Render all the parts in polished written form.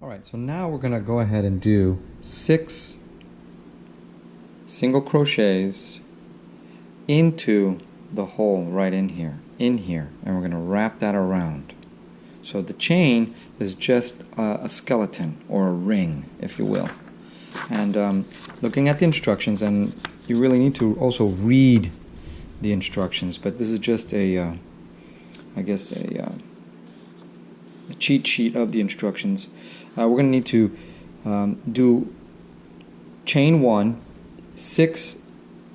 Alright, so now we're going to go ahead and do 6 single crochets into the hole right in here, and we're going to wrap that around. So the chain is just a skeleton or a ring, if you will. And looking at the instructions, and you really need to also read the instructions, but this is just a cheat sheet of the instructions. We're going to need to do chain 1, 6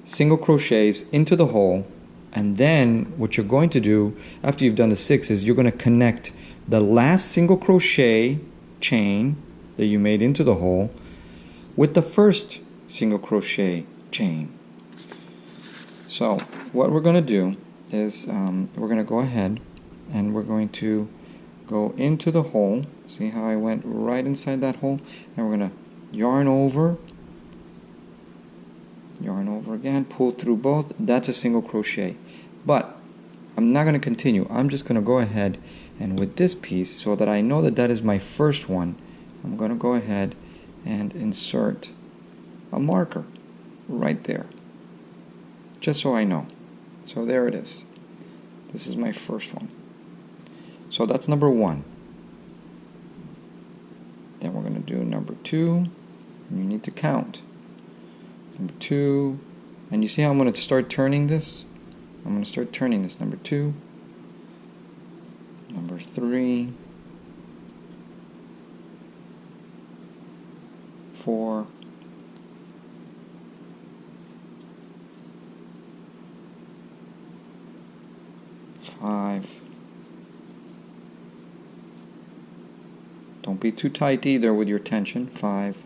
single crochets into the hole, and then what you're going to do after you've done the 6 is you're going to connect the last single crochet chain that you made into the hole with the first single crochet chain. So what we're going to do is we're going to go ahead and we're going to go into the hole. See how I went right inside that hole? And we're going to yarn over again, pull through both. That's a single crochet. But I'm not going to continue. I'm just going to go ahead and with this piece, so that I know that that is my first one, I'm going to go ahead and insert a marker right there, just so I know. So there it is. This is my first one. So that's number 1. Then we're going to do number 2. And you need to count. Number 2. And you see how I'm going to start turning this? I'm going to start turning this. Number 2. Number 3. 4. 5. Don't be too tight either with your tension. 5.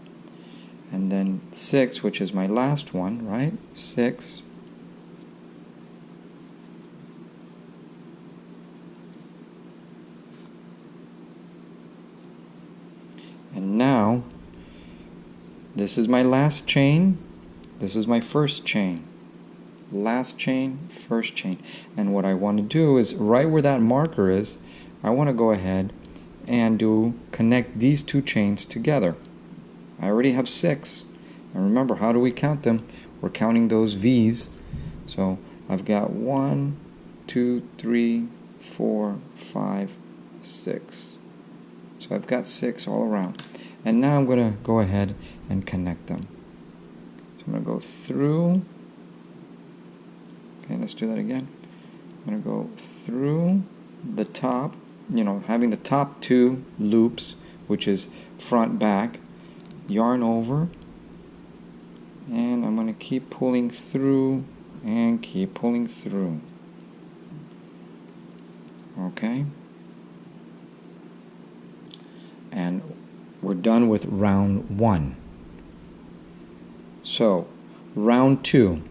And then 6, which is my last one, right? 6. And now, this is my last chain. This is my first chain. Last chain, first chain. And what I want to do is, right where that marker is, I want to go ahead and connect these 2 chains together. I already have 6. And remember, how do we count them? We're counting those V's. So I've got 1, 2, 3, 4, 5, 6. So I've got 6 all around. And now I'm going to go ahead and connect them. So I'm going to go through. Okay, let's do that again. I'm going to go through the top, having the top 2 loops, which is front, back, yarn over, and I'm going to keep pulling through and keep pulling through. Okay? And we're done with round 1. So, round 2.